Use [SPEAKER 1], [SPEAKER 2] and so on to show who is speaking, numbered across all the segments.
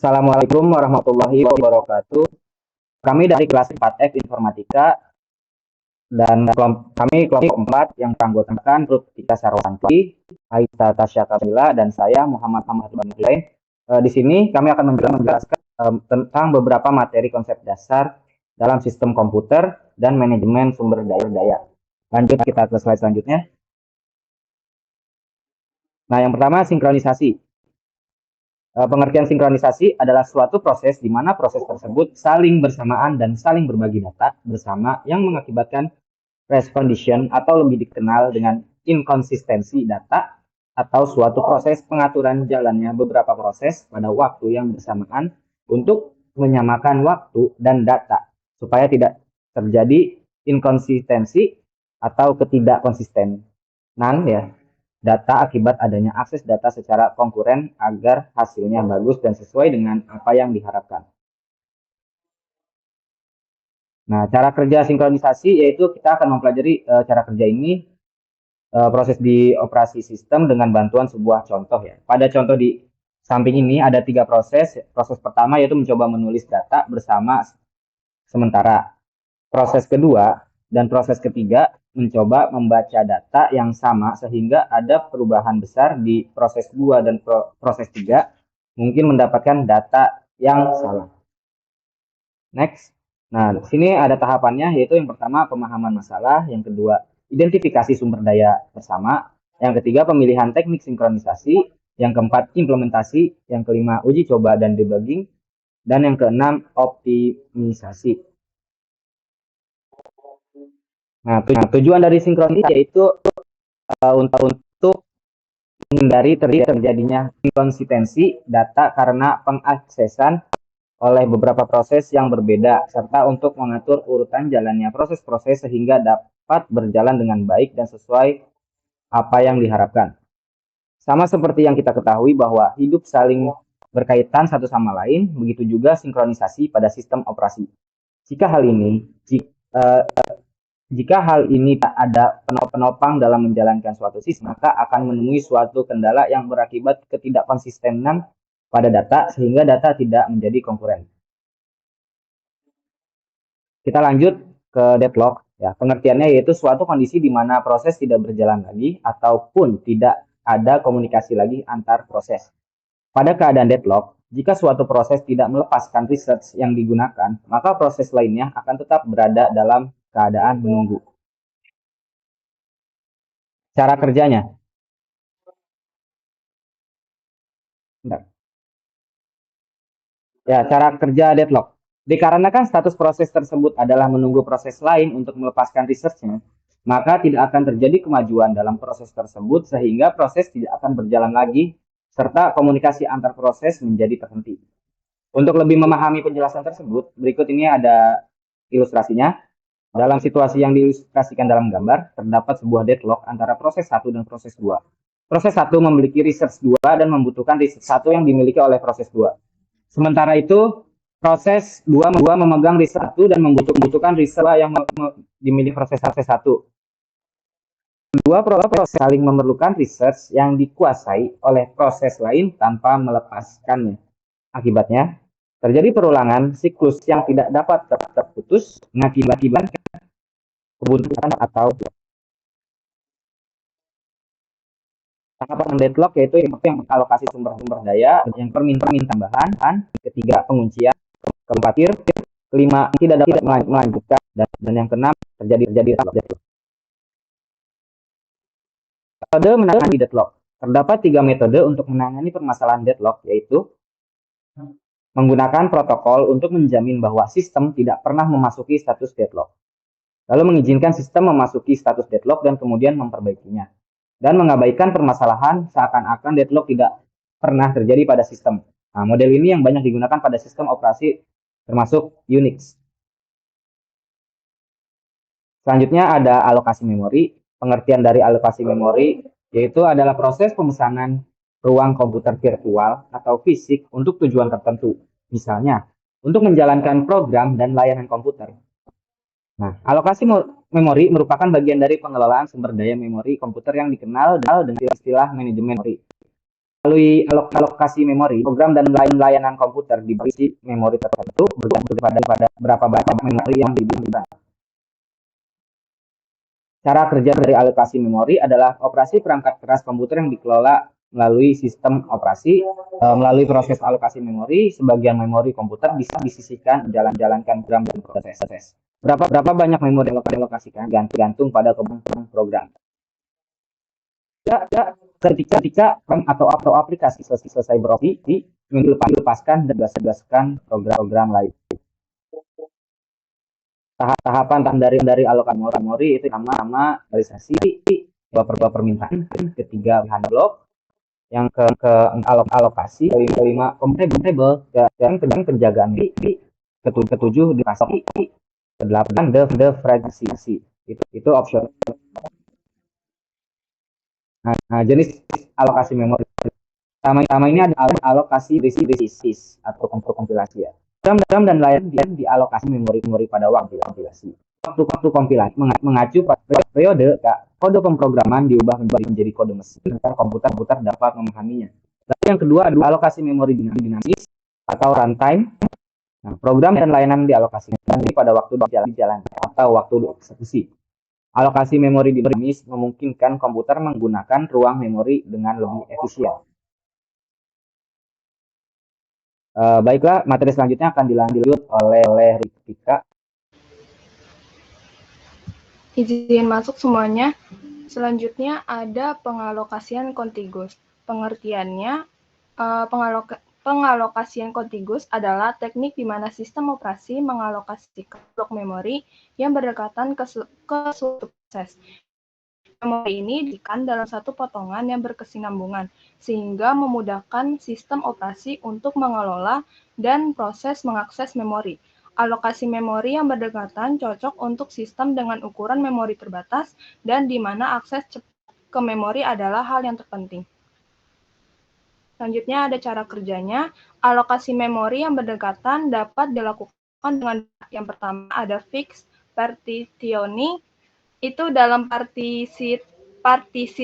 [SPEAKER 1] Assalamualaikum warahmatullahi wabarakatuh. Kami dari kelas 4F Informatika dan kami kelompok 4 yang beranggotakan Rutika Sarwanti, Aita Tasya Kamila, dan saya Muhammad Ahmad Banulain. Di sini kami akan menjelaskan tentang beberapa materi konsep dasar dalam sistem komputer dan manajemen sumber daya. Lanjut kita ke slide selanjutnya. Nah, yang pertama sinkronisasi. Pengertian sinkronisasi adalah suatu proses di mana proses tersebut saling bersamaan dan saling berbagi data bersama yang mengakibatkan race condition atau lebih dikenal dengan inkonsistensi data atau suatu proses pengaturan jalannya beberapa proses pada waktu yang bersamaan untuk menyamakan waktu dan data supaya tidak terjadi inkonsistensi atau ketidakkonsistenan ya data akibat adanya akses data secara konkuren agar hasilnya bagus dan sesuai dengan apa yang diharapkan. Nah, cara kerja sinkronisasi yaitu kita akan mempelajari cara kerja ini proses di operasi sistem dengan bantuan sebuah contoh ya. Pada contoh di samping ini ada 3 proses. Proses pertama yaitu mencoba menulis data bersama sementara. Proses kedua dan proses ketiga mencoba membaca data yang sama sehingga ada perubahan besar di proses 2 dan proses 3 mungkin mendapatkan data yang salah. Next. Nah, di sini ada tahapannya yaitu yang pertama pemahaman masalah, yang kedua identifikasi sumber daya bersama, yang ketiga pemilihan teknik sinkronisasi, yang keempat implementasi, yang kelima uji coba dan debugging, dan yang keenam optimisasi. Nah, tujuan dari sinkronisasi yaitu untuk menghindari terjadinya inkonsistensi data karena pengaksesan oleh beberapa proses yang berbeda, serta untuk mengatur urutan jalannya proses-proses sehingga dapat berjalan dengan baik dan sesuai apa yang diharapkan. Sama seperti yang kita ketahui bahwa hidup saling berkaitan satu sama lain, begitu juga sinkronisasi pada sistem operasi. Jika hal ini tak ada penopang dalam menjalankan suatu sistem, maka akan menemui suatu kendala yang berakibat ketidakkonsistenan pada data sehingga data tidak menjadi konkuren. Kita lanjut ke deadlock. Ya, pengertiannya yaitu suatu kondisi di mana proses tidak berjalan lagi ataupun tidak ada komunikasi lagi antar proses. Pada keadaan deadlock, jika suatu proses tidak melepaskan research yang digunakan, maka proses lainnya akan tetap berada dalam keadaan menunggu. Cara kerjanya. Ya, cara kerja deadlock. Dikarenakan status proses tersebut adalah menunggu proses lain untuk melepaskan researchnya, maka tidak akan terjadi kemajuan dalam proses tersebut sehingga proses tidak akan berjalan lagi serta komunikasi antar proses menjadi terhenti. Untuk lebih memahami penjelasan tersebut, berikut ini ada ilustrasinya. Dalam situasi yang diilustrasikan dalam gambar, terdapat sebuah deadlock antara proses 1 dan proses 2. Proses 1 memiliki research 2 dan membutuhkan research 1 yang dimiliki oleh proses 2. Sementara itu, proses 2 memegang research 1 dan membutuhkan research yang dimiliki proses 1. Kedua proses saling memerlukan research yang dikuasai oleh proses lain tanpa melepaskannya. Akibatnya, terjadi perulangan siklus yang tidak dapat terputus mengakibatkan kebuntuan atau tahapan deadlock yaitu yang alokasi sumber daya, yang permintaan tambahan, ketiga penguncian, keempat kelima tidak dapat melanjutkan, dan yang keenam terjadi deadlock. Metode menangani deadlock. Terdapat 3 metode untuk menangani permasalahan deadlock, yaitu menggunakan protokol untuk menjamin bahwa sistem tidak pernah memasuki status deadlock, lalu mengizinkan sistem memasuki status deadlock dan kemudian memperbaikinya, dan mengabaikan permasalahan seakan-akan deadlock tidak pernah terjadi pada sistem. Nah, model ini yang banyak digunakan pada sistem operasi termasuk Unix. Selanjutnya ada alokasi memori. Pengertian dari alokasi memori yaitu adalah proses pemesanan ruang komputer virtual atau fisik untuk tujuan tertentu. Misalnya, untuk menjalankan program dan layanan komputer. Nah, alokasi memori merupakan bagian dari pengelolaan sumber daya memori komputer yang dikenal dengan istilah manajemen memori. Melalui alokasi memori, program dan layanan komputer diberi memori tertentu bergantung pada berapa banyak memori yang diberikan. Cara kerja dari alokasi memori adalah operasi perangkat keras komputer yang dikelola melalui sistem operasi. Melalui proses alokasi memori, sebagian memori komputer bisa disisihkan jalankan program dan proses. Berapa banyak memori yang dialokasikan gantung pada kebutuhan program. Ketika atau aplikasi selesai beroperasi, melepaskan dan bebaskan program lain. Tahapan dari alokasi memori itu nama realisasi, beberapa permintaan, ketiga bahan blok, yang ke alokasi, kelima compatible, dan penjagaan ketujuh dipasok, kedelapan the fragmentasi. Itu option. Nah, jenis alokasi memori pertama ini ada alokasi disk atau kompilasi ya. Program dan lain dialokasi memori pada waktu kompilasi. Waktu kompilasi mengacu pada periode kode pemrograman diubah menjadi kode mesin agar komputer dapat memahaminya. Lalu yang kedua adalah alokasi memori dinamis atau runtime. Nah, program dan layanan dialokasikan pada waktu jalan atau waktu eksekusi. Alokasi memori dinamis memungkinkan komputer menggunakan ruang memori dengan lebih efisien. Baiklah, materi selanjutnya akan dilanjut oleh Rika.
[SPEAKER 2] Izin masuk semuanya. Selanjutnya ada pengalokasian kontigus. Pengertiannya, pengalokasian kontigus adalah teknik di mana sistem operasi mengalokasikan blok memori yang berdekatan ke suatu proses. Memori ini diberikan dalam satu potongan yang berkesinambungan, sehingga memudahkan sistem operasi untuk mengelola dan proses mengakses memori. Alokasi memori yang berdekatan cocok untuk sistem dengan ukuran memori terbatas dan di mana akses cepat ke memori adalah hal yang terpenting. Selanjutnya ada cara kerjanya. Alokasi memori yang berdekatan dapat dilakukan dengan yang pertama ada fixed partitioning. Itu dalam partisi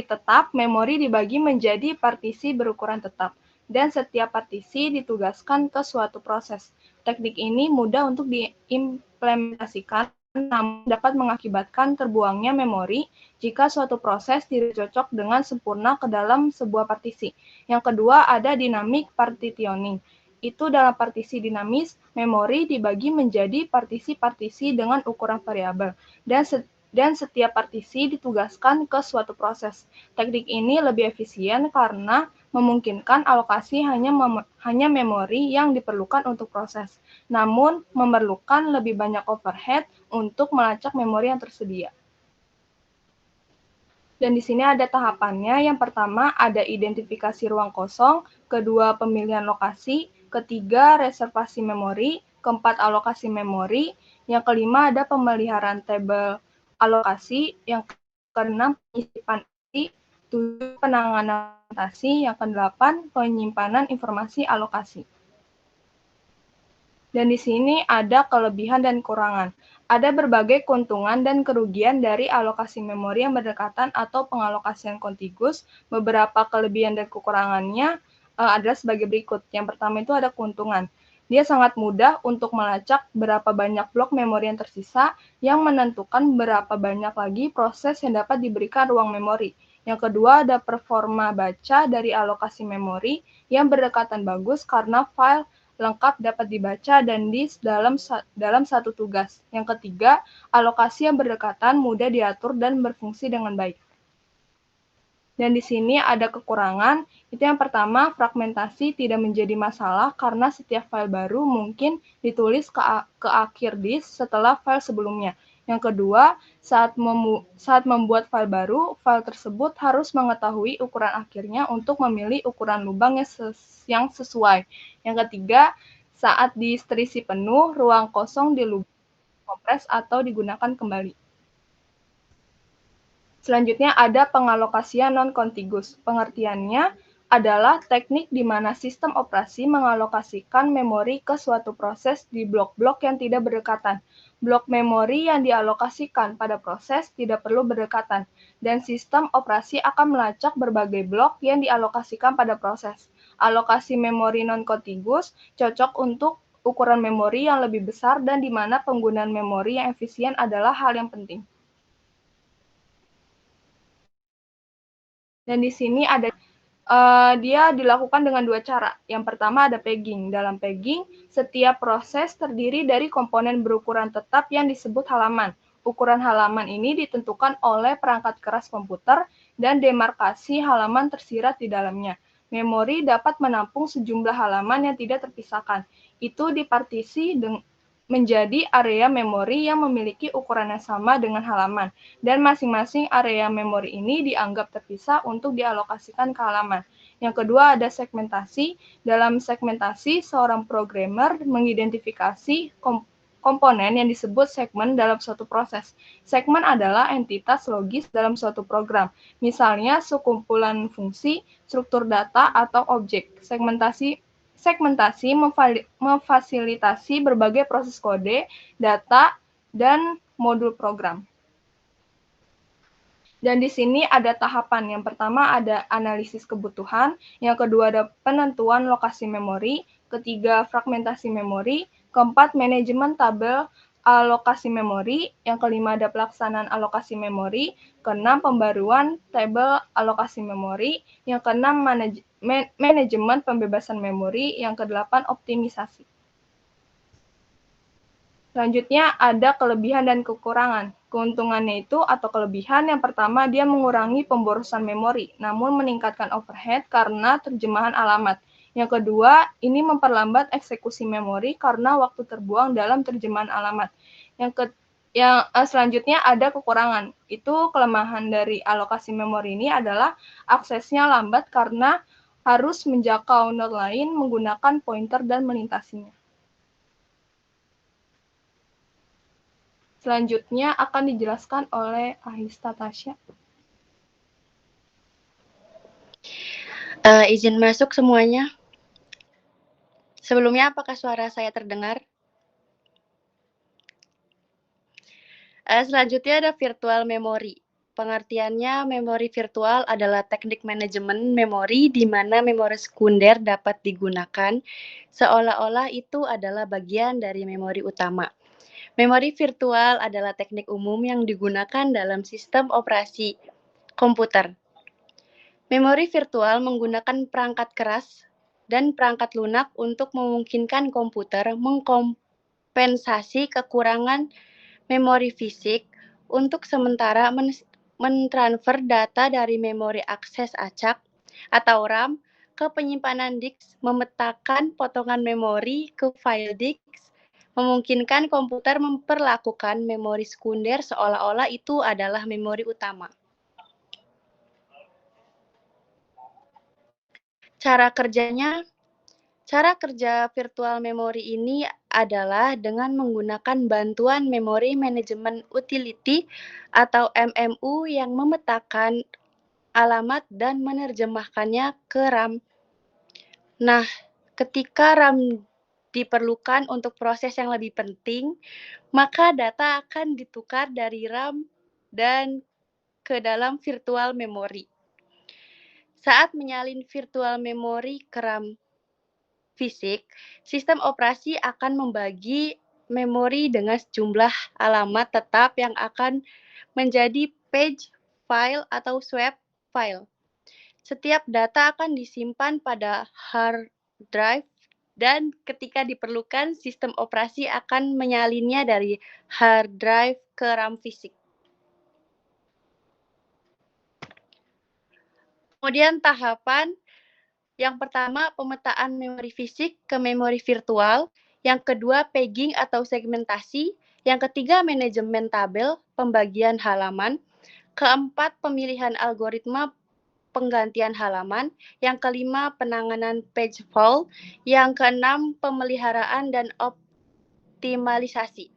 [SPEAKER 2] tetap, memori dibagi menjadi partisi berukuran tetap, dan setiap partisi ditugaskan ke suatu proses. Teknik ini mudah untuk diimplementasikan, namun dapat mengakibatkan terbuangnya memori jika suatu proses tidak cocok dengan sempurna ke dalam sebuah partisi. Yang kedua ada dynamic partitioning. Itu dalam partisi dinamis, memori dibagi menjadi partisi-partisi dengan ukuran variabel, dan setiap partisi ditugaskan ke suatu proses. Teknik ini lebih efisien karena memungkinkan alokasi hanya memori yang diperlukan untuk proses, namun memerlukan lebih banyak overhead untuk melacak memori yang tersedia. Dan di sini ada tahapannya. Yang pertama ada identifikasi ruang kosong, kedua pemilihan lokasi, ketiga reservasi memori, keempat alokasi memori, yang kelima ada pemeliharaan tabel alokasi, yang keenam penyisipan isi, 7 penanganan dokumentasi, yang kedelapan penyimpanan informasi alokasi. Dan di sini ada kelebihan dan kekurangan. Ada berbagai keuntungan dan kerugian dari alokasi memori yang berdekatan atau pengalokasian kontigus. Beberapa kelebihan dan kekurangannya adalah sebagai berikut. Yang pertama itu ada keuntungan. Dia sangat mudah untuk melacak berapa banyak blok memori yang tersisa, yang menentukan berapa banyak lagi proses yang dapat diberikan ruang memori. Yang kedua ada performa baca dari alokasi memori yang berdekatan bagus karena file lengkap dapat dibaca dan dalam satu tugas. Yang ketiga, alokasi yang berdekatan mudah diatur dan berfungsi dengan baik. Dan di sini ada kekurangan, itu yang pertama, fragmentasi tidak menjadi masalah karena setiap file baru mungkin ditulis ke akhir disk setelah file sebelumnya. Yang kedua, saat membuat file baru, file tersebut harus mengetahui ukuran akhirnya untuk memilih ukuran lubang yang sesuai. Yang ketiga, saat disk terisi penuh, ruang kosong kompres atau digunakan kembali. Selanjutnya ada pengalokasian non-kontigus. Pengertiannya adalah teknik di mana sistem operasi mengalokasikan memori ke suatu proses di blok-blok yang tidak berdekatan. Blok memori yang dialokasikan pada proses tidak perlu berdekatan, dan sistem operasi akan melacak berbagai blok yang dialokasikan pada proses. Alokasi memori non-kontigus cocok untuk ukuran memori yang lebih besar dan di mana penggunaan memori yang efisien adalah hal yang penting. Dan di sini ada dia dilakukan dengan dua cara. Yang pertama ada pegging. Dalam pegging, setiap proses terdiri dari komponen berukuran tetap yang disebut halaman. Ukuran halaman ini ditentukan oleh perangkat keras komputer dan demarkasi halaman tersirat di dalamnya. Memori dapat menampung sejumlah halaman yang tidak terpisahkan. Itu dipartisi menjadi area memori yang memiliki ukuran yang sama dengan halaman, dan masing-masing area memori ini dianggap terpisah untuk dialokasikan ke halaman. Yang kedua ada segmentasi. Dalam segmentasi, seorang programmer mengidentifikasi komponen yang disebut segmen dalam suatu proses. Segmen adalah entitas logis dalam suatu program, misalnya sekumpulan fungsi, struktur data, atau objek. Segmentasi memfasilitasi berbagai proses kode, data, dan modul program. Dan di sini ada tahapan. Yang pertama ada analisis kebutuhan, yang kedua ada penentuan lokasi memori, ketiga fragmentasi memori, keempat manajemen tabel alokasi memori, yang kelima ada pelaksanaan alokasi memori, keenam pembaruan tabel alokasi memori, yang keenam manajemen pembebasan memori, yang kedelapan optimisasi. Selanjutnya ada kelebihan dan kekurangan. Keuntungannya itu atau kelebihan yang pertama dia mengurangi pemborosan memori, namun meningkatkan overhead karena terjemahan alamat. Yang kedua, ini memperlambat eksekusi memori karena waktu terbuang dalam terjemahan alamat. Selanjutnya ada kekurangan. Itu kelemahan dari alokasi memori ini adalah aksesnya lambat karena harus menjangkau node lain menggunakan pointer dan melintasinya. Selanjutnya akan dijelaskan oleh Ahista Tasya.
[SPEAKER 3] Izin masuk semuanya. Sebelumnya, apakah suara saya terdengar? Selanjutnya ada virtual memory. Pengertiannya, memori virtual adalah teknik manajemen memori di mana memori sekunder dapat digunakan seolah-olah itu adalah bagian dari memori utama. Memori virtual adalah teknik umum yang digunakan dalam sistem operasi komputer. Memori virtual menggunakan perangkat keras dan perangkat lunak untuk memungkinkan komputer mengkompensasi kekurangan memori fisik untuk sementara mentransfer data dari memori akses acak atau RAM ke penyimpanan disk, memetakan potongan memori ke file disk, memungkinkan komputer memperlakukan memori sekunder seolah-olah itu adalah memori utama. Cara kerja virtual memory ini adalah dengan menggunakan bantuan Memory Management Utility atau MMU yang memetakan alamat dan menerjemahkannya ke RAM. Nah, ketika RAM diperlukan untuk proses yang lebih penting, maka data akan ditukar dari RAM dan ke dalam virtual memory. Saat menyalin virtual memory ke RAM fisik, sistem operasi akan membagi memori dengan sejumlah alamat tetap yang akan menjadi page file atau swap file. Setiap data akan disimpan pada hard drive dan ketika diperlukan, sistem operasi akan menyalinnya dari hard drive ke RAM fisik. Kemudian tahapan yang pertama, pemetaan memori fisik ke memori virtual. Yang kedua, pegging atau segmentasi. Yang ketiga, manajemen tabel, pembagian halaman. Keempat, pemilihan algoritma penggantian halaman. Yang kelima, penanganan page fault. Yang keenam, pemeliharaan dan optimalisasi.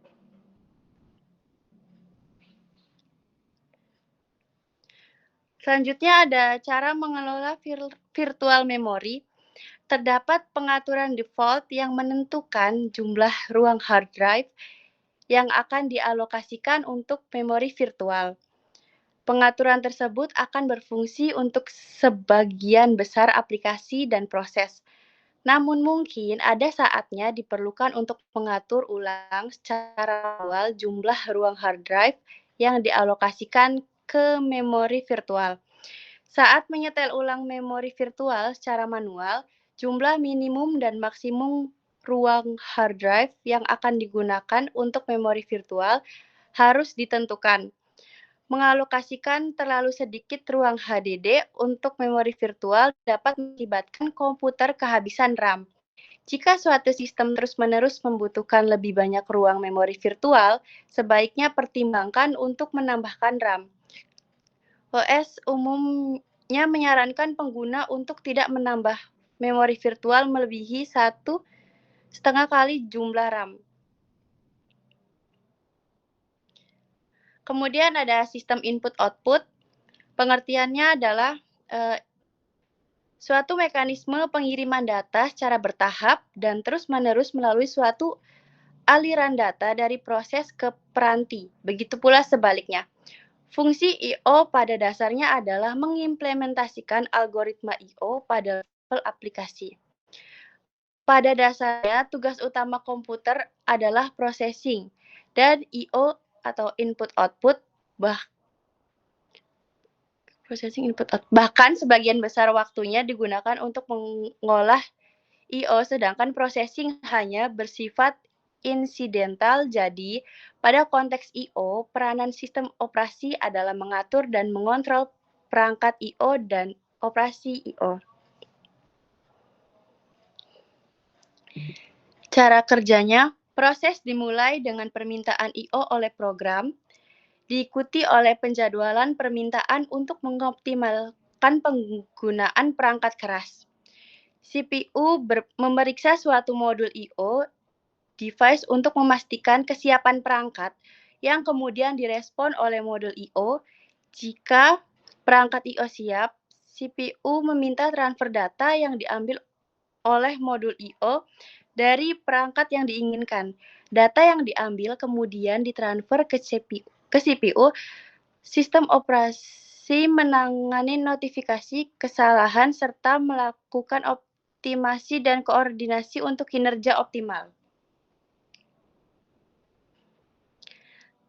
[SPEAKER 3] Selanjutnya ada cara mengelola virtual memory. Terdapat pengaturan default yang menentukan jumlah ruang hard drive yang akan dialokasikan untuk memori virtual. Pengaturan tersebut akan berfungsi untuk sebagian besar aplikasi dan proses. Namun mungkin ada saatnya diperlukan untuk mengatur ulang secara manual jumlah ruang hard drive yang dialokasikan ke memori virtual. Saat menyetel ulang memori virtual secara manual, jumlah minimum dan maksimum ruang hard drive yang akan digunakan untuk memori virtual harus ditentukan. Mengalokasikan terlalu sedikit ruang HDD untuk memori virtual dapat mengakibatkan komputer kehabisan RAM. Jika suatu sistem terus-menerus membutuhkan lebih banyak ruang memori virtual, sebaiknya pertimbangkan untuk menambahkan RAM. OS umumnya menyarankan pengguna untuk tidak menambah memori virtual melebihi 1,5 kali jumlah RAM. Kemudian ada sistem input-output. Pengertiannya adalah suatu mekanisme pengiriman data secara bertahap dan terus-menerus melalui suatu aliran data dari proses ke peranti. Begitu pula sebaliknya. Fungsi I/O pada dasarnya adalah mengimplementasikan algoritma I/O pada level aplikasi. Pada dasarnya, tugas utama komputer adalah processing, dan I/O atau input-output bahkan sebagian besar waktunya digunakan untuk mengolah I/O, sedangkan processing hanya bersifat insidental. Jadi, pada konteks I/O, peranan sistem operasi adalah mengatur dan mengontrol perangkat I/O dan operasi I/O. Cara kerjanya, proses dimulai dengan permintaan I/O oleh program, diikuti oleh penjadwalan permintaan untuk mengoptimalkan penggunaan perangkat keras. CPU memeriksa suatu modul I/O device untuk memastikan kesiapan perangkat, yang kemudian direspon oleh modul I/O. Jika perangkat I/O siap, CPU meminta transfer data yang diambil oleh modul I/O dari perangkat yang diinginkan. Data yang diambil kemudian ditransfer ke CPU. Sistem operasi menangani notifikasi kesalahan serta melakukan optimasi dan koordinasi untuk kinerja optimal.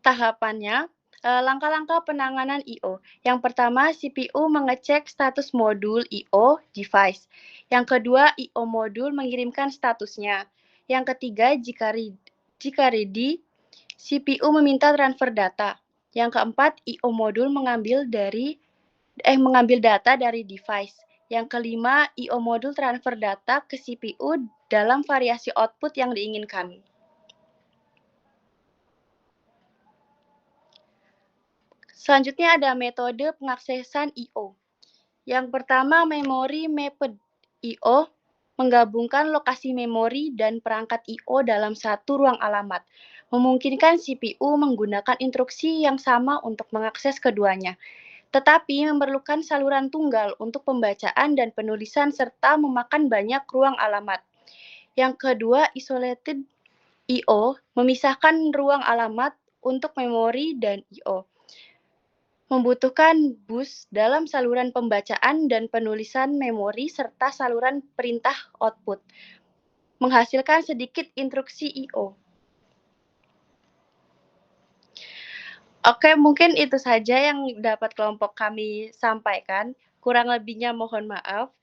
[SPEAKER 3] Tahapannya, langkah-langkah penanganan I/O. Yang pertama, CPU mengecek status modul I/O device. Yang kedua, I/O modul mengirimkan statusnya. Yang ketiga, jika ready, CPU meminta transfer data. Yang keempat, I/O modul mengambil data dari device. Yang kelima, I/O modul transfer data ke CPU dalam variasi output yang diinginkan. Selanjutnya ada metode pengaksesan I/O. Yang pertama, memory mapped I/O menggabungkan lokasi memori dan perangkat I/O dalam satu ruang alamat, memungkinkan CPU menggunakan instruksi yang sama untuk mengakses keduanya, tetapi memerlukan saluran tunggal untuk pembacaan dan penulisan serta memakan banyak ruang alamat. Yang kedua, isolated I/O memisahkan ruang alamat untuk memori dan I/O. Membutuhkan bus dalam saluran pembacaan dan penulisan memori serta saluran perintah output, menghasilkan sedikit instruksi I/O. Oke, mungkin itu saja yang dapat kelompok kami sampaikan. Kurang lebihnya mohon maaf.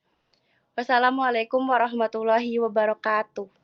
[SPEAKER 3] Wassalamualaikum warahmatullahi wabarakatuh.